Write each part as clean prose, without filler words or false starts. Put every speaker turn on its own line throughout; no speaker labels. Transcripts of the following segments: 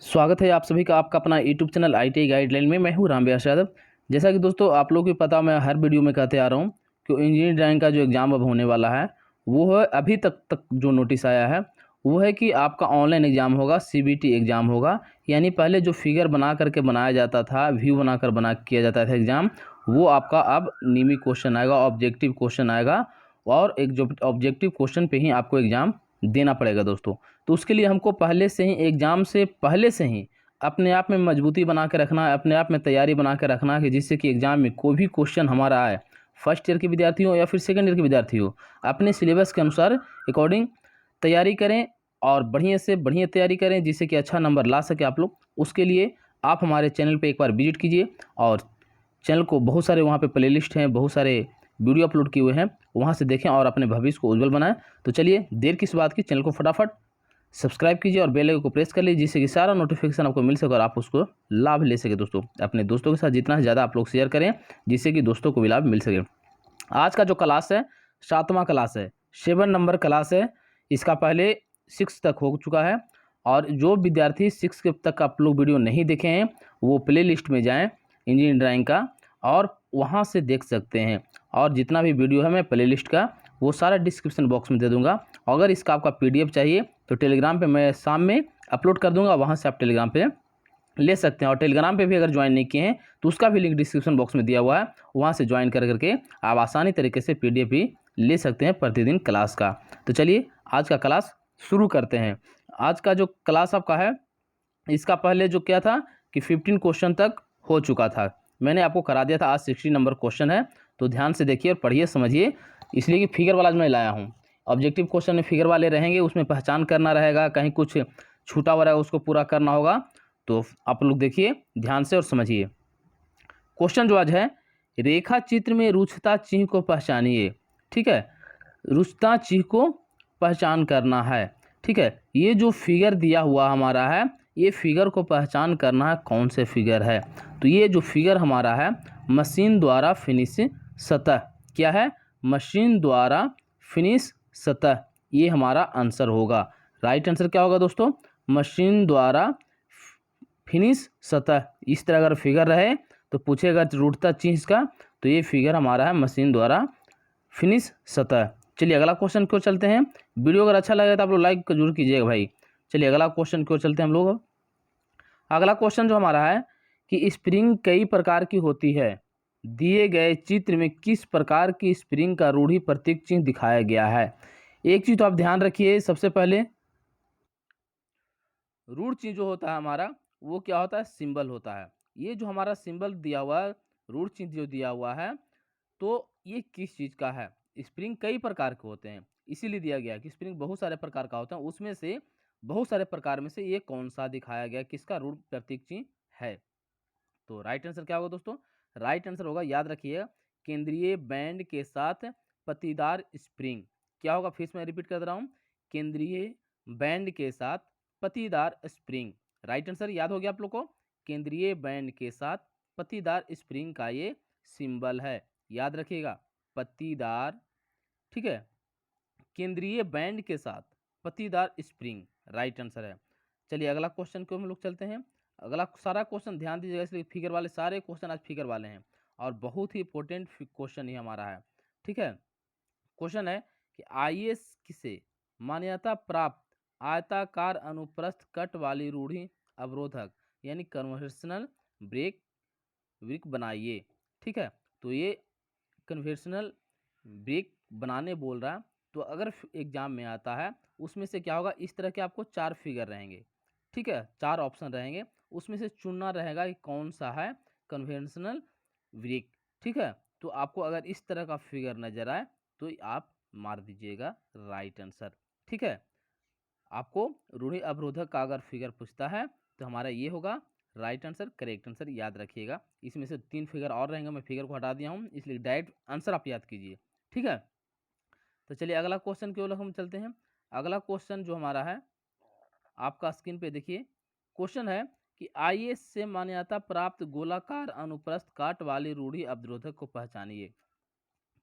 स्वागत है आप सभी का आपका अपना यूट्यूब चैनल ITI गाइडलाइन में। मैं हूं रामव्यास यादव। जैसा कि दोस्तों आप लोगों को पता, मैं हर वीडियो में कहते आ रहा हूं कि इंजीनियरिंग रैंक का जो एग्ज़ाम अब होने वाला है वो है, अभी तक जो नोटिस आया है वो है कि आपका ऑनलाइन एग्ज़ाम होगा, CBT एग्ज़ाम होगा। यानी पहले जो फिगर बना करके बनाया जाता था, व्यू बनाकर किया जाता था एग्ज़ाम, वो आपका अब नियमित क्वेश्चन आएगा, ऑब्जेक्टिव क्वेश्चन आएगा और एक जो ऑब्जेक्टिव क्वेश्चन पे ही आपको एग्ज़ाम देना पड़ेगा दोस्तों। तो उसके लिए हमको पहले से ही एग्ज़ाम से पहले से ही अपने आप में मजबूती बना के रखना है, अपने आप में तैयारी बना के रखना है कि जिससे कि एग्ज़ाम में कोई भी क्वेश्चन हमारा आए, फर्स्ट ईयर के विद्यार्थी हो या फिर सेकंड ईयर के विद्यार्थी हो, अपने सिलेबस के अनुसार अकॉर्डिंग तैयारी करें और बढ़िया से बढ़िया तैयारी करें जिससे कि अच्छा नंबर ला सके आप लोग। उसके लिए आप हमारे चैनल पे एक बार विजिट कीजिए और चैनल को बहुत सारे वहाँ पे प्लेलिस्ट हैं, बहुत सारे वीडियो अपलोड किए हुए हैं, वहाँ से देखें और अपने भविष्य को उज्जवल बनाएं। तो चलिए देर किस बात की, चैनल को फटाफट सब्सक्राइब कीजिए और बेल आइकन को प्रेस कर लीजिए जिससे कि सारा नोटिफिकेशन आपको मिल सके और आप उसको लाभ ले सके। दोस्तों अपने दोस्तों के साथ जितना ज़्यादा आप लोग शेयर करें जिससे कि दोस्तों को भी लाभ मिल सके। आज का जो क्लास है 7वां क्लास है, 7 नंबर क्लास है। इसका पहले 6 तक हो चुका है और जो विद्यार्थी 6 के तक आप लोग वीडियो नहीं देखे हैं वो प्ले लिस्ट में जाएँ इंजीनियरिंग ड्राइंग का और वहाँ से देख सकते हैं। और जितना भी वीडियो है मैं प्ले लिस्ट का वो सारा डिस्क्रिप्शन बॉक्स में दे दूँगा। अगर इसका आपका PDF चाहिए तो टेलीग्राम पे मैं शाम में अपलोड कर दूँगा, वहाँ से आप टेलीग्राम पे ले सकते हैं। और टेलीग्राम पे भी अगर ज्वाइन नहीं किए हैं तो उसका भी लिंक डिस्क्रिप्शन बॉक्स में दिया हुआ है, वहाँ से ज्वाइन करके आप आसानी तरीके से PDF भी ले सकते हैं प्रतिदिन क्लास का। तो चलिए आज का क्लास शुरू करते हैं। आज का जो क्लास आपका है इसका पहले जो क्या था कि 15 क्वेश्चन तक हो चुका था, मैंने आपको करा दिया था। आज 60 नंबर क्वेश्चन है, तो ध्यान से देखिए और पढ़िए समझिए, इसलिए कि फिगर वाला मैं लाया हूँ। ऑब्जेक्टिव क्वेश्चन में फिगर वाले रहेंगे, उसमें पहचान करना रहेगा, कहीं कुछ छूटा हुआ रहेगा उसको पूरा करना होगा। तो आप लोग देखिए ध्यान से और समझिए। क्वेश्चन जो आज है, रेखा चित्र में रुचिता चिन्ह को पहचानिए। ठीक है, रुचिता चिन्ह को पहचान करना है। ठीक है, ये जो फिगर दिया हुआ हमारा है, ये फिगर को पहचान करना है कौन से फिगर है। तो ये जो फिगर हमारा है मशीन द्वारा फिनिश सतह, क्या है, मशीन द्वारा फिनिश सतह, ये हमारा आंसर होगा। राइट आंसर क्या होगा दोस्तों, मशीन द्वारा फिनिश सतह। इस तरह अगर फिगर रहे तो पूछेगा रूटता चीज का, तो ये फिगर हमारा है मशीन द्वारा फिनिश सतह। चलिए अगला क्वेश्चन क्यों चलते हैं। वीडियो अगर अच्छा लगे तो आप लोग लाइक जरूर कीजिएगा भाई। चलिए अगला क्वेश्चन क्यों चलते हैं हम लोग। अगला क्वेश्चन जो हमारा है कि स्प्रिंग कई प्रकार की होती है, दिए गए चित्र में किस प्रकार की स्प्रिंग का रूढ़ि प्रतीक चिन्ह दिखाया गया है। एक चीज तो आप ध्यान रखिए, सबसे पहले रूढ़ चिन्ह जो होता है हमारा वो क्या होता है, सिंबल होता है। ये जो हमारा सिंबल दिया हुआ है, रूढ़ चिन्ह जो दिया हुआ है, तो ये किस चीज़ का है। स्प्रिंग कई प्रकार के होते हैं, इसीलिए दिया गया कि स्प्रिंग बहुत सारे प्रकार का होता है, उसमें से बहुत सारे प्रकार में से ये कौन सा दिखाया गया, किसका रूढ़ प्रतीक चिन्ह है। तो राइट आंसर क्या होगा दोस्तों, राइट आंसर होगा, याद रखिएगा, केंद्रीय बैंड के साथ पत्तीदार स्प्रिंग। क्या होगा, फिर से मैं रिपीट कर रहा हूँ, केंद्रीय बैंड के साथ पत्तीदार स्प्रिंग। राइट आंसर याद हो गया आप लोग को, केंद्रीय बैंड के साथ पत्तीदार स्प्रिंग का ये सिंबल है, याद रखिएगा, पत्तीदार। ठीक है, केंद्रीय बैंड के साथ पत्तीदार स्प्रिंग राइट आंसर है। चलिए अगला क्वेश्चन को हम लोग चलते हैं। अगला सारा क्वेश्चन ध्यान दीजिएगा, इसलिए फिगर वाले सारे क्वेश्चन आज फिगर वाले हैं और बहुत ही इंपॉर्टेंट क्वेश्चन ही हमारा है। ठीक है, क्वेश्चन है कि IS से मान्यता प्राप्त आयताकार अनुप्रस्थ कट वाली रूढ़ि अवरोधक यानी कन्वेंशनल ब्रेक ब्रिक बनाइए। ठीक है, तो ये कन्वेंशनल ब्रेक बनाने बोल रहा है, तो अगर एग्जाम में आता है उसमें से क्या होगा, इस तरह के आपको 4 फिगर रहेंगे। ठीक है, 4 ऑप्शन रहेंगे, उसमें से चुनना रहेगा कि कौन सा है कन्वेंशनल ब्रेक। ठीक है, तो आपको अगर इस तरह का फिगर नजर आए तो आप मार दीजिएगा राइट आंसर। ठीक है, आपको रूढ़ि अवरोधक का अगर फिगर पूछता है तो हमारा ये होगा राइट आंसर, करेक्ट आंसर, याद रखिएगा। इसमें से 3 फिगर और रहेंगे, मैं फिगर को हटा दिया हूँ, इसलिए डायरेक्ट आंसर आप याद कीजिए। ठीक है, तो चलिए अगला क्वेश्चन की ओर हम चलते हैं। अगला क्वेश्चन जो हमारा है आपका स्क्रीन पे देखिए, क्वेश्चन है कि IS से मान्यता प्राप्त गोलाकार अनुप्रस्थ काट वाली रूढ़ि अवरोधक को पहचानिए।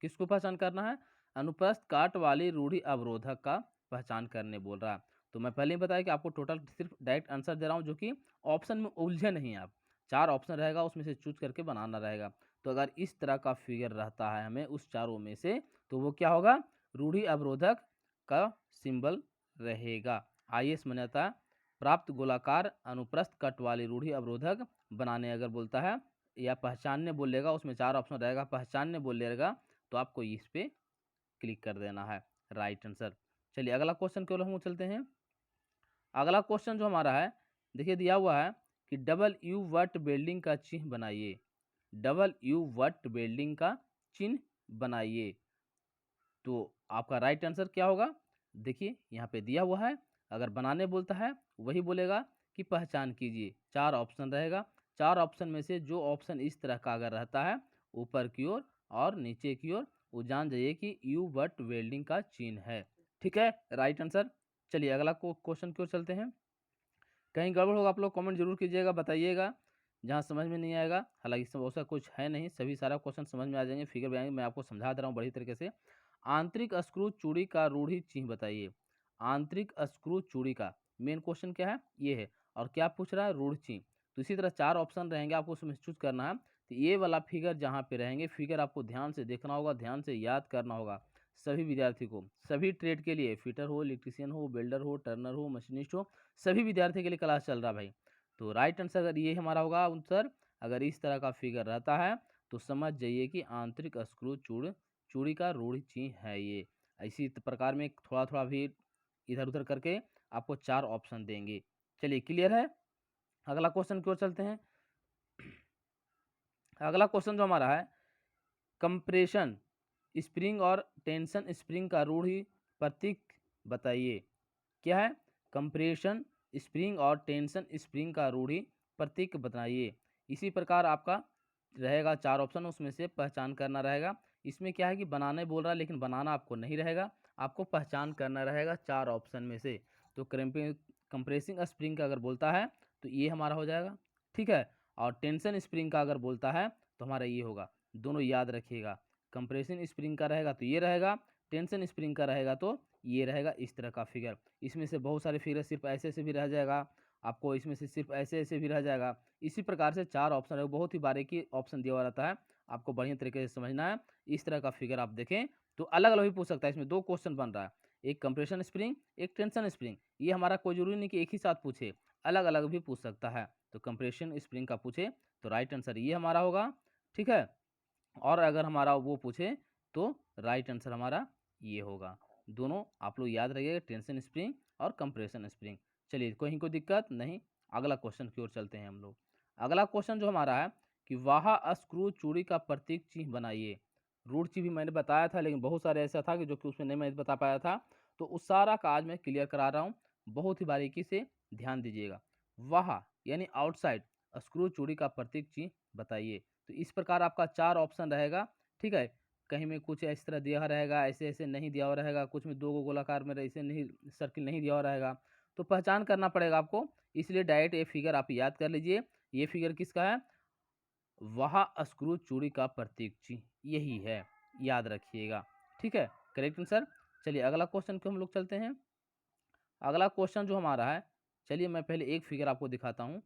किसको पहचान करना है, अनुप्रस्थ काट वाली रूढ़ि अवरोधक का पहचान करने बोल रहा है। तो मैं पहले ही बताया कि आपको टोटल सिर्फ डायरेक्ट आंसर दे रहा हूँ, जो कि ऑप्शन में उलझे नहीं आप। 4 ऑप्शन रहेगा, उसमें से चूज करके बनाना रहेगा। तो अगर इस तरह का फिगर रहता है हमें उस चारों में से, तो वो क्या होगा, रूढ़ि अवरोधक का सिंबल रहेगा। आईएएस मान्यता प्राप्त गोलाकार अनुप्रस्थ कट वाली रूढ़ि अवरोधक बनाने अगर बोलता है या पहचानने बोलेगा, उसमें 4 ऑप्शन रहेगा, पहचानने बोलेगा तो आपको इस पे क्लिक कर देना है, राइट आंसर। चलिए अगला क्वेश्चन की ओर हम चलते हैं। अगला क्वेश्चन जो हमारा है, देखिए दिया हुआ है कि डबल यू वट वेल्डिंग का चिन्ह बनाइए। डबल यू वट वेल्डिंग का चिन्ह बनाइए। तो आपका राइट आंसर क्या होगा, देखिए यहाँ पे दिया हुआ है। अगर बनाने बोलता है वही बोलेगा कि पहचान कीजिए। 4 ऑप्शन रहेगा, 4 ऑप्शन में से जो ऑप्शन इस तरह का अगर रहता है ऊपर की ओर और नीचे की ओर, वो जान जाइए कि यू बट वेल्डिंग का चिन्ह है। ठीक है, राइट आंसर। चलिए अगला क्वेश्चन की ओर चलते हैं। कहीं गड़बड़ होगा आप लोग कमेंट जरूर कीजिएगा, बताइएगा जहाँ समझ में नहीं आएगा। हालांकि सब ऐसा कुछ है नहीं, सभी सारा क्वेश्चन समझ में आ जाएंगे, फिगर भी आएंगे। मैं आपको समझा दे रहा हूँ बड़ी तरीके से। आंतरिक स्क्रू चूड़ी का रूढ़ि चिन्ह बताइए। आंतरिक स्क्रू चूड़ी का मेन क्वेश्चन क्या है, ये है। और क्या पूछ रहा है, रूढ़ि चिन्ह। तो इसी तरह 4 ऑप्शन रहेंगे, आपको उसमें चूज करना है। तो ये वाला फिगर जहाँ पे रहेंगे, फिगर आपको ध्यान से देखना होगा, ध्यान से याद करना होगा। सभी विद्यार्थी को, सभी ट्रेड के लिए, फिटर हो, इलेक्ट्रीशियन हो, बिल्डर हो, टर्नर हो, मशीनिस्ट हो, सभी विद्यार्थी के लिए क्लास चल रहा है भाई। तो राइट आंसर अगर ये हमारा होगा आंसर, अगर इस तरह का फिगर रहता है तो समझ जाइए कि आंतरिक स्क्रू चूड़ी का रूढ़ि चिन्ह है ये। इसी प्रकार में थोड़ा थोड़ा भी इधर उधर करके आपको 4 ऑप्शन देंगे। चलिए क्लियर है, अगला क्वेश्चन की ओर चलते हैं। अगला क्वेश्चन जो हमारा है, कंप्रेशन स्प्रिंग और टेंशन स्प्रिंग का रूढ़ि प्रतीक बताइए। क्या है, कंप्रेशन स्प्रिंग और टेंशन स्प्रिंग का रूढ़ि प्रतीक बताइए। इसी प्रकार आपका रहेगा 4 ऑप्शन, उसमें से पहचान करना रहेगा। इसमें क्या है कि बनाने बोल रहा है, लेकिन बनाना आपको नहीं रहेगा, आपको पहचान करना रहेगा 4 ऑप्शन में से। तो कंप्रेसिंग स्प्रिंग का अगर बोलता है तो ये हमारा हो जाएगा, ठीक है। और टेंशन स्प्रिंग का अगर बोलता है तो हमारा ये होगा। दोनों याद रखिएगा, कंप्रेसिंग स्प्रिंग का रहेगा तो ये रहेगा, टेंशन स्प्रिंग का रहेगा तो ये रहेगा। इस तरह का फिगर, इसमें से बहुत सारे फिगर सिर्फ ऐसे ऐसे भी रह जाएगा आपको, इसमें से सिर्फ ऐसे ऐसे भी रह जाएगा। इसी प्रकार से 4 ऑप्शन है, बहुत ही बारीकी ऑप्शन दिया हुआ रहता है, आपको बढ़िया तरीके से समझना है। इस तरह का फिगर आप देखें तो अलग अलग भी पूछ सकता है। इसमें 2 क्वेश्चन बन रहा है, एक कंप्रेशन स्प्रिंग, एक टेंशन स्प्रिंग। ये हमारा कोई जरूरी नहीं कि एक ही साथ पूछे, अलग अलग भी पूछ सकता है। तो कंप्रेशन स्प्रिंग का पूछे तो राइट आंसर ये हमारा होगा, ठीक है। और अगर हमारा वो पूछे तो राइट आंसर हमारा ये होगा। दोनों आप लोग याद रखिएगा, टेंशन स्प्रिंग और कंप्रेशन स्प्रिंग। चलिए कहीं कोई दिक्कत नहीं, अगला क्वेश्चन की ओर चलते हैं हम लोग। अगला क्वेश्चन जो हमारा है कि वाह स्क्रू चूड़ी का प्रतीक चिन्ह बनाइए। रूट चिन्ह भी मैंने बताया था, लेकिन बहुत सारे ऐसा था कि जो कि उसमें नहीं मैं बता पाया था, तो उस सारा का आज मैं क्लियर करा रहा हूँ। बहुत ही बारीकी से ध्यान दीजिएगा। वाह यानी आउटसाइड स्क्रू चूड़ी का प्रतीक चिन्ह बताइए। तो इस प्रकार आपका 4 ऑप्शन रहेगा, ठीक है। कहीं में कुछ इस तरह दिया हुआ रहेगा, ऐसे ऐसे नहीं दिया हुआ रहेगा, कुछ में 2 गोलाकार में ऐसे नहीं सर्किल नहीं दिया हुआ रहेगा। तो पहचान करना पड़ेगा आपको, इसलिए डायरेक्ट ये फिगर आप याद कर लीजिए। ये फिगर किसका है, वह स्क्रू चूड़ी का प्रतीक चिन्ह यही है, याद रखिएगा, ठीक है, करेक्ट आंसर। चलिए अगला क्वेश्चन को हम लोग चलते हैं। अगला क्वेश्चन जो हमारा है, चलिए मैं पहले एक फिगर आपको दिखाता हूँ।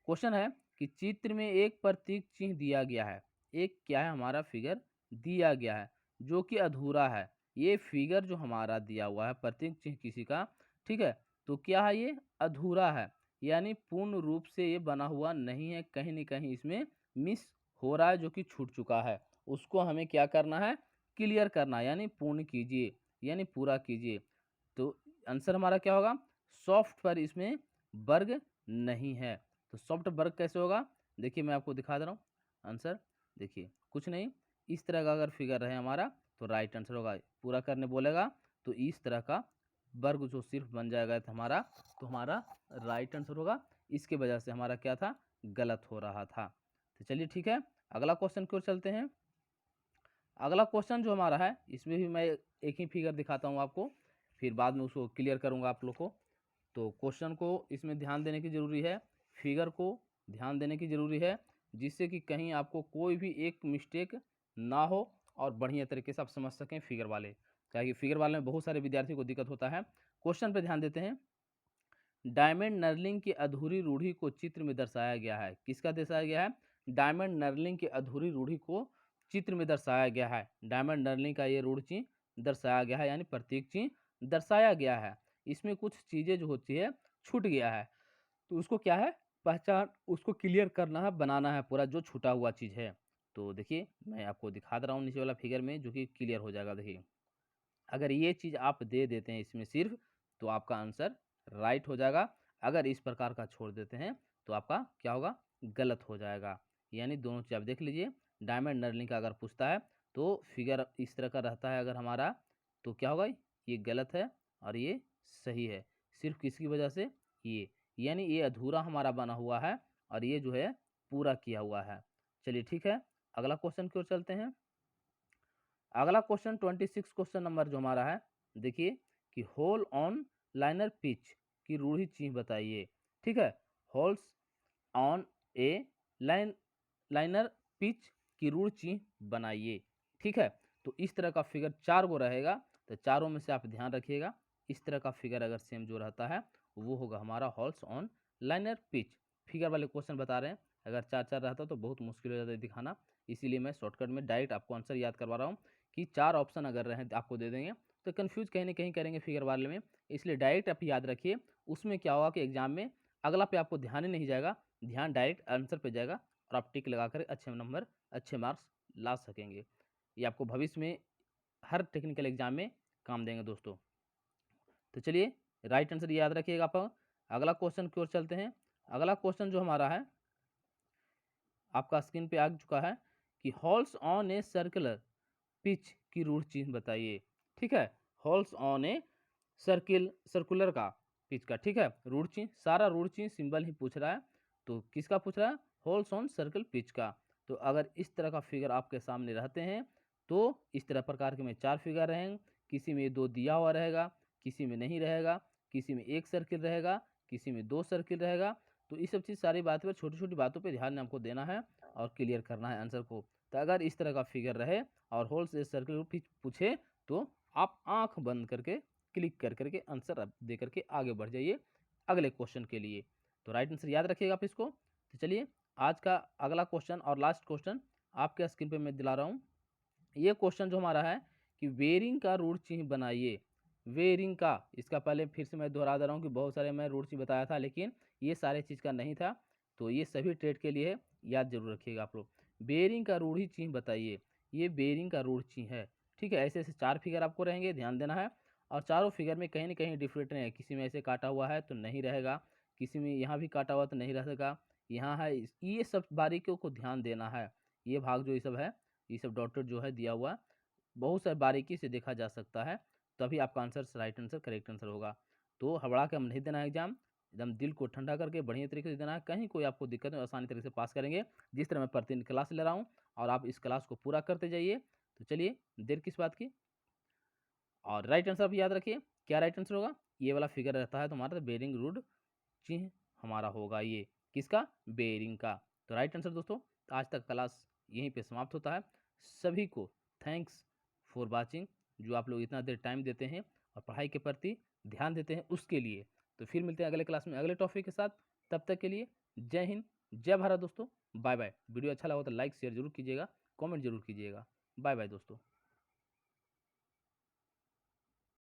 क्वेश्चन है कि चित्र में एक प्रतीक चिन्ह दिया गया है, एक क्या है हमारा फिगर दिया गया है जो कि अधूरा है। ये फिगर जो हमारा दिया हुआ है प्रतीक चिन्ह किसी का, ठीक है, तो क्या है, ये अधूरा है, यानी पूर्ण रूप से ये बना हुआ नहीं है, कहीं न कहीं इसमें मिस हो रहा है, जो कि छूट चुका है। उसको हमें क्या करना है, क्लियर करना है, यानी पूर्ण कीजिए, यानी पूरा कीजिए। तो आंसर हमारा क्या होगा, सॉफ्ट पर इसमें वर्ग नहीं है। तो सॉफ्ट वर्ग कैसे होगा, देखिए मैं आपको दिखा दे रहा हूँ आंसर। देखिए कुछ नहीं, इस तरह का अगर फिगर रहे हमारा तो राइट आंसर होगा। पूरा करने बोलेगा तो इस तरह का वर्ग जो सिर्फ बन जाएगा तो हमारा राइट आंसर होगा। इसके वजह से हमारा क्या था, गलत हो रहा था। तो चलिए ठीक है, अगला क्वेश्चन की ओर चलते हैं। अगला क्वेश्चन जो हमारा है, इसमें भी मैं एक ही फिगर दिखाता हूँ आपको, फिर बाद में उसको क्लियर करूँगा आप लोग को। तो क्वेश्चन को इसमें ध्यान देने की ज़रूरी है, फिगर को ध्यान देने की ज़रूरी है, जिससे कि कहीं आपको कोई भी एक मिस्टेक ना हो और बढ़िया तरीके से आप समझ सकें फिगर वाले। क्या कि फिगर वाले में बहुत सारे विद्यार्थी को दिक्कत होता है। क्वेश्चन पे ध्यान देते हैं। डायमंड नर्लिंग की अधूरी रूढ़ी को चित्र में दर्शाया गया है। किसका दर्शाया गया है? डायमंड नर्लिंग की अधूरी रूढ़ी को चित्र में दर्शाया गया है। डायमंड नर्लिंग का ये रूढ़ चिन्ह दर्शाया गया है, यानी प्रतीक चिन्ह दर्शाया गया है। इसमें कुछ चीज़ें जो होती है छूट गया है, तो उसको क्या है, पहचान, उसको क्लियर करना है, बनाना है पूरा जो छूटा हुआ चीज़ है। तो देखिए मैं आपको दिखा दे रहा हूँ नीचे वाला फिगर में, जो कि क्लियर हो जाएगा। देखिए अगर ये चीज़ आप दे देते हैं इसमें सिर्फ, तो आपका आंसर राइट हो जाएगा। अगर इस प्रकार का छोड़ देते हैं तो आपका क्या होगा, गलत हो जाएगा। यानी दोनों चीज़ आप देख लीजिए। डायमंड नर्लिंग का अगर पूछता है तो फिगर इस तरह का रहता है अगर हमारा, तो क्या होगा, ये गलत है और ये सही है। सिर्फ किसकी वजह से, ये, यानी ये अधूरा हमारा बना हुआ है और ये जो है पूरा किया हुआ है। चलिए ठीक है, अगला क्वेश्चन की ओर चलते हैं। अगला क्वेश्चन 26 क्वेश्चन नंबर जो हमारा है, देखिए कि होल ऑन लाइनर पिच की रूढ़ी चिन्ह बताइए। ठीक है, holes on A liner pitch की रूढ़ चिन्ह बनाइए। ठीक है, तो इस तरह का फिगर 4 गो रहेगा, तो चारों में से आप ध्यान रखिएगा। इस तरह का फिगर अगर सेम जो रहता है वो होगा हमारा holes on liner pitch. Figure वाले क्वेश्चन बता रहे हैं, अगर 4-4 रहता तो बहुत मुश्किल हो जाता है दिखाना, इसीलिए मैं शॉर्टकट में डायरेक्ट आपको आंसर याद करवा रहा हूँ कि 4 ऑप्शन अगर रहे आपको दे देंगे तो कन्फ्यूज कहीं ना कहीं करेंगे फिगर वाले में। इसलिए डायरेक्ट आप याद रखिए। उसमें क्या होगा कि एग्जाम में अगला पे आपको ध्यान ही नहीं जाएगा, ध्यान डायरेक्ट आंसर पे जाएगा और आप टिक लगा कर अच्छे नंबर, अच्छे मार्क्स ला सकेंगे। ये आपको भविष्य में हर टेक्निकल एग्जाम में काम देंगे दोस्तों। तो चलिए राइट आंसर याद रखिएगा आप। अगला क्वेश्चन की ओर चलते हैं। अगला क्वेश्चन जो हमारा है आपका स्क्रीन पे आ चुका है कि halls on a circular pitch की रूढ़ चिन्ह बताइए। ठीक है, हॉल्स ऑन ए सर्कुलर का पिच का, ठीक है, रूढ़ चिन्ह, सारा रूढ़ चिन्ह सिंबल ही पूछ रहा है। तो किसका पूछ रहा है, होल्स ऑन सर्कल पिच का। तो अगर इस तरह का फिगर आपके सामने रहते हैं तो इस तरह प्रकार के में 4 फिगर रहेंगे, किसी में 2 दिया हुआ रहेगा, किसी में नहीं रहेगा, किसी में 1 सर्किल रहेगा, किसी में 2 सर्किल रहेगा। तो ये सब चीज़ सारी बातें पर, छोटी छोटी बातों पर ध्यान हमको देना है और क्लियर करना है आंसर को। तो अगर इस तरह का फिगर रहे और होल से सर्कल पिच पूछे तो आप आंख बंद करके क्लिक कर करके आंसर दे करके आगे बढ़ जाइए अगले क्वेश्चन के लिए। तो राइट आंसर याद रखिएगा आप इसको। तो चलिए आज का अगला क्वेश्चन और लास्ट क्वेश्चन आपके स्क्रीन पे मैं दिला रहा हूँ। ये क्वेश्चन जो हमारा है कि वेरिंग का रूढ़ चिन्ह बनाइए। वेरिंग का, इसका पहले फिर से मैं दोहरा दे रहा हूँ कि बहुत सारे मैं रूढ़ चिन्ह बताया था, लेकिन ये सारे चीज़ का नहीं था, तो ये सभी ट्रेड के लिए याद जरूर रखिएगा आप लोग। बेरिंग का रूढ़ी चिन्ह बताइए। ये बेरिंग का रूढ़ चिन्ह है। ठीक है, ऐसे ऐसे 4 फिगर आपको रहेंगे, ध्यान देना है। और चारों फिगर में कहीं ना कहीं डिफरेंट है, किसी में ऐसे काटा हुआ है तो नहीं रहेगा, किसी में यहाँ भी काटा हुआ तो नहीं रहेगा, यहाँ है, ये सब बारीकियों को ध्यान देना है। ये भाग जो ये सब है, ये सब डॉटेड जो है दिया हुआ, बहुत सारी बारीकी से देखा जा सकता है, तभी आपका answer right answer correct answer होगा। तो हबड़ा के हम नहीं देना है एग्जाम, एकदम दिल को ठंडा करके बढ़िया तरीके से देना है, कहीं कोई आपको दिक्कत नहीं, आसानी तरीके से पास करेंगे। जिस तरह मैं प्रतिदिन क्लास ले रहा हूँ और आप इस क्लास को पूरा करते जाइए। तो चलिए देर किस बात की, और राइट आंसर आप याद रखिए। क्या राइट आंसर होगा, ये वाला फिगर रहता है तुम्हारा, तो बेरिंग रूड चिन्ह हमारा होगा ये, किसका, बेरिंग का। तो राइट आंसर दोस्तों। आज तक क्लास यहीं पे समाप्त होता है। सभी को थैंक्स फॉर वाचिंग, जो आप लोग इतना देर टाइम देते हैं और पढ़ाई के प्रति ध्यान देते हैं उसके लिए। तो फिर मिलते हैं अगले क्लास में अगले टॉपिक के साथ। तब तक के लिए जय हिंद, जय भारत दोस्तों, बाय बाय। वीडियो अच्छा लगा तो लाइक शेयर जरूर कीजिएगा, कमेंट जरूर कीजिएगा। बाय बाय दोस्तों।